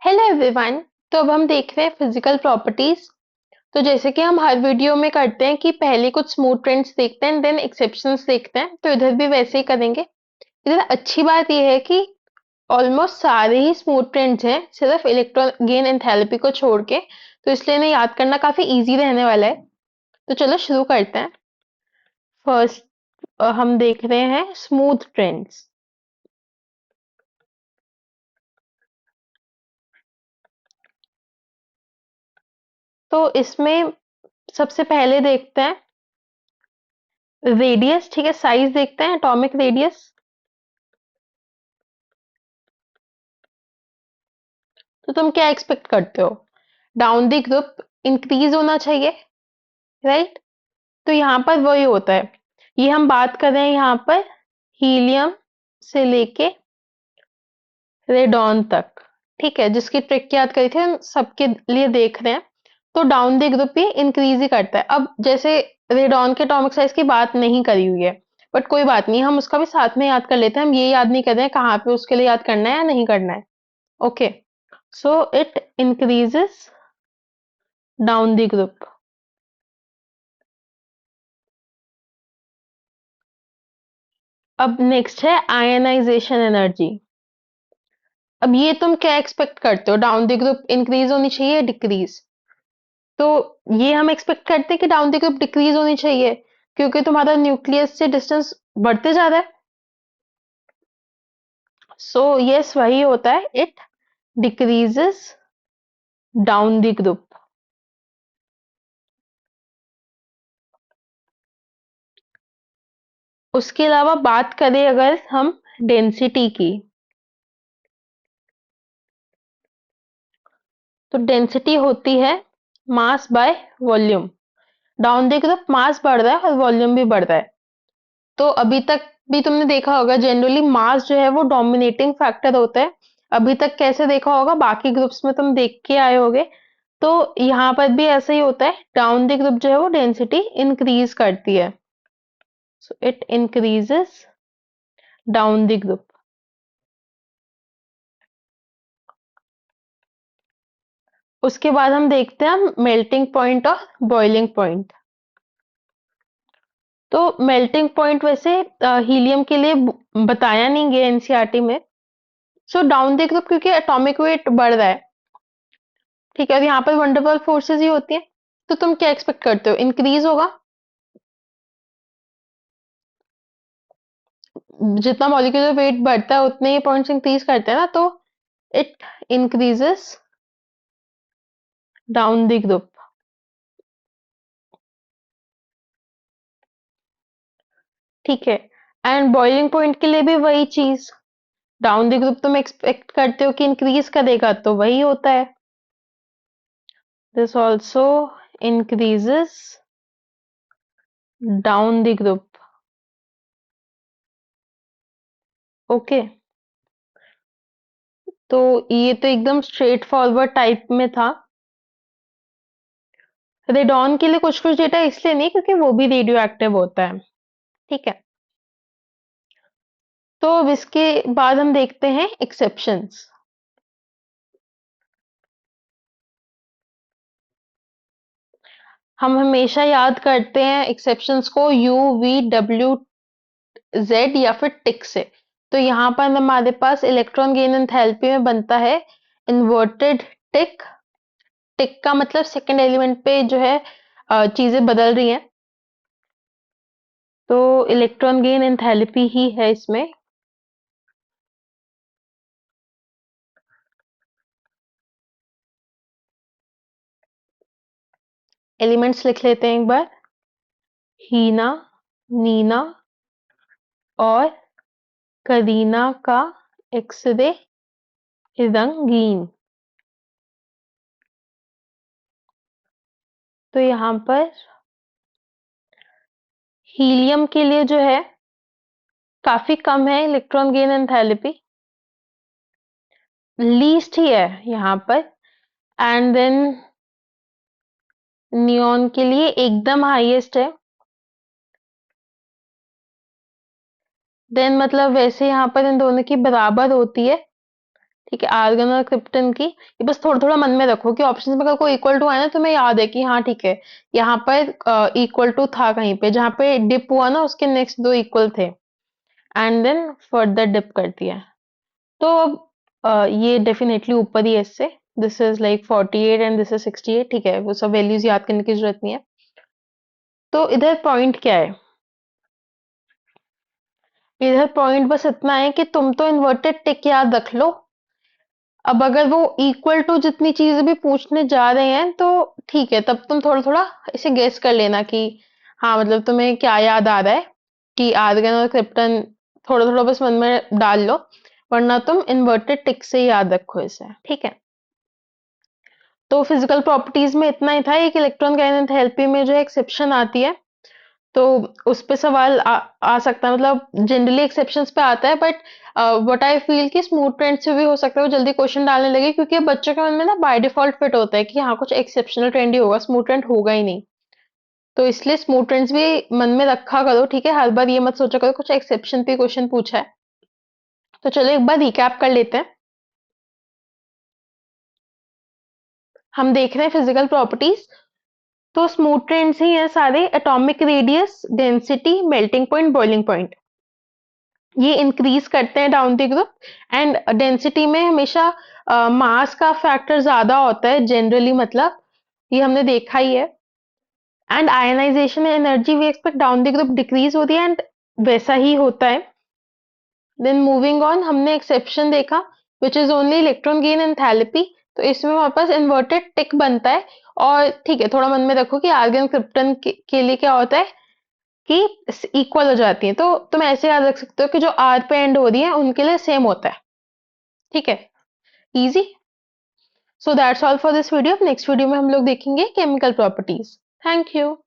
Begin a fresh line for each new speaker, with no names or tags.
Hello everyone. तो अब हम देख रहे हैं फिजिकल प्रॉपर्टीज। तो जैसे कि हम हर वीडियो में करते हैं कि पहले कुछ स्मूथ ट्रेंड्स देखते हैं देन एक्सेप्शंस देखते हैं, तो इधर भी वैसे ही करेंगे। इधर अच्छी बात यह है कि ऑलमोस्ट सारे ही स्मूथ ट्रेंड्स हैं, सिर्फ इलेक्ट्रॉन गेन एंथैल्पी को छोड़ के। तो इसलिए इन्हें याद करना काफी इजी रहने वाला है। तो चलो शुरू करते हैं। फर्स्ट हम देख रहे हैं स्मूथ ट्रेंड्स। तो इसमें सबसे पहले देखते हैं रेडियस। ठीक है, साइज देखते हैं, एटॉमिक रेडियस। तो तुम क्या एक्सपेक्ट करते हो? डाउन द ग्रुप इंक्रीज होना चाहिए, राइट? तो यहाँ पर वही होता है। ये हम बात कर रहे हैं यहाँ पर हीलियम से लेके रेडॉन तक। ठीक है, जिसकी ट्रिक याद करी थी हम सबके लिए देख रहे हैं। तो डाउन द ग्रुप ये इंक्रीज ही करता है। अब जैसे रेडॉन के एटॉमिक साइज की बात नहीं करी हुई है, बट कोई बात नहीं, हम उसका भी साथ में याद कर लेते हैं। हम ये याद नहीं कर रहे हैं कहाँ पे उसके लिए याद करना है या नहीं करना है। Okay, so it increases down the group. अब नेक्स्ट है आयनाइजेशन एनर्जी। अब ये तुम क्या एक्सपेक्ट करते हो? डाउन द ग्रुप इंक्रीज होनी चाहिए, डिक्रीज? तो ये हम एक्सपेक्ट करते हैं कि डाउन द ग्रुप डिक्रीज होनी चाहिए, क्योंकि तुम्हारा न्यूक्लियस से डिस्टेंस बढ़ते जा रहा है। सो यस, वही होता है, it decreases down the group. उसके अलावा बात करें अगर हम डेंसिटी की, तो डेंसिटी होती है mass by volume. Down the group mass बढ़ रहा है और वॉल्यूम भी बढ़ रहा है। तो अभी तक भी तुमने देखा होगा जनरली मास जो है वो डोमिनेटिंग फैक्टर होता है। अभी तक कैसे देखा होगा, बाकी ग्रुप्स में तुम देख के आए होगे। तो यहाँ पर भी ऐसा ही होता है, डाउन द ग्रुप जो है वो डेंसिटी इंक्रीज करती है। So it increases down the group. उसके बाद हम देखते हैं मेल्टिंग पॉइंट और बॉइलिंग पॉइंट। तो मेल्टिंग पॉइंट वैसे हीलियम के लिए बताया नहीं गया एनसीईआरटी में। सो डाउन द ग्रुप क्योंकि एटॉमिक वेट बढ़ रहा है, ठीक है, और यहाँ पर वंडरवॉल फोर्सेस ही होती है। तो तुम क्या एक्सपेक्ट करते हो, इंक्रीज होगा? जितना मॉलिक्यूलर वेट बढ़ता है उतने ही पॉइंट्स इंक्रीज करते हैं ना, तो it increases down the group. ठीक है, एंड बॉइलिंग पॉइंट के लिए भी वही चीज। डाउन द ग्रुप तुम एक्सपेक्ट करते हो कि इंक्रीज करेगा, तो वही होता है, this also increases down the group. Okay, तो ये तो एकदम स्ट्रेट फॉरवर्ड टाइप में था। रेडॉन के लिए कुछ कुछ डेटा इसलिए नहीं क्योंकि वो भी रेडियो एक्टिव होता है। ठीक है, तो अब इसके बाद हम देखते हैं एक्सेप्शंस। हम हमेशा याद करते हैं एक्सेप्शंस को यू वी डब्ल्यू जेड या फिर टिक से। तो यहाँ पर हमारे पास इलेक्ट्रॉन गेन एंथैल्पी में बनता है इन्वर्टेड टिक। टिक का मतलब सेकंड एलिमेंट पे जो है चीजें बदल रही हैं, तो इलेक्ट्रॉन गेन एंथैल्पी ही है इसमें। एलिमेंट्स लिख लेते हैं एक बार, हीना, नीना और करीना का एक्सरे रंगीन। तो यहाँ पर हीलियम के लिए जो है काफी कम है इलेक्ट्रॉन गेन एंथैल्पी, लीस्ट ही है यहाँ पर। एंड देन नियॉन के लिए एकदम हाईएस्ट है। देन मतलब वैसे यहाँ पर इन दोनों की बराबर होती है। ठीक है, आर्गन और क्रिप्टन की। ये बस थोड़ा थोड़ा मन में रखो कि ऑप्शन में अगर कोई इक्वल टू आए ना, तो तुम्हें याद है कि हाँ ठीक है, यहाँ पर इक्वल टू था, कहीं पे जहाँ पे डिप हुआ ना उसके नेक्स्ट दो इक्वल थे, एंड देन फर्दर डिप कर दिया। तो अब ये डेफिनेटली ऊपर ही है इससे। This is like 48 and this is 68। ठीक है, वो सब वैल्यूज याद करने की जरूरत नहीं है। तो इधर पॉइंट क्या है? इधर पॉइंट बस इतना है कि तुम तो इन्वर्टेड टिक याद रख लो। अब अगर वो इक्वल टू जितनी चीजें भी पूछने जा रहे हैं तो ठीक है, तब तुम थोड़ा थोड़ा इसे गेस कर लेना कि हाँ मतलब तुम्हें क्या याद आ रहा है, कि आर्गन और क्रिप्टन थोड़ा थोड़ा बस मन में डाल लो, वरना तुम इन्वर्टेड टिक से याद रखो इसे। ठीक है, तो फिजिकल प्रॉपर्टीज में इतना ही था। एक इलेक्ट्रॉन गाइन एंथैल्पी में जो एक्सेप्शन आती है, तो उस पे सवाल आ सकता है, मतलब जनरली एक्सेप्शंस पे आता है, बट व्हाट आई फील कि स्मूथ ट्रेंड से भी हो सकता है वो जल्दी क्वेश्चन डालने लगे, क्योंकि अब बच्चों के मन में ना बाय डिफॉल्ट फिट होता है कि हाँ कुछ एक्सेप्शनल ट्रेंड ही होगा, स्मूथ ट्रेंड होगा ही नहीं। तो इसलिए स्मूथ ट्रेंड्स भी मन में रखा करो। ठीक है, हर बार ये मत सोचा करो कुछ एक्सेप्शन पे क्वेश्चन पूछा है। तो चलो एक बार रिकैप कर लेते हैं। हम देख रहे हैं फिजिकल प्रॉपर्टीज। तो स्मूथ ट्रेंड्स ही हैं सारे, atomic radius, density, melting point, boiling point, ये इंक्रीज करते हैं down the group. And density में हमेशा मास का फैक्टर ज्यादा होता है जनरली, मतलब ये हमने देखा ही है। And ionisation energy we expect down the group decrease होती है, एंड वैसा ही होता है। देन मूविंग ऑन, हमने एक्सेप्शन देखा which is only electron gain enthalpy. तो इसमें हमारे पास इन्वर्टेड टिक बनता है। और ठीक है, थोड़ा मन में रखो कि आर्गन क्रिप्टन के लिए क्या होता है कि इक्वल हो जाती है, तो तुम ऐसे याद रख सकते हो कि जो आर पे एंड हो रही है उनके लिए सेम होता है। ठीक है, easy. So that's all for this video. Next video में हम लोग देखेंगे केमिकल प्रॉपर्टीज। Thank you.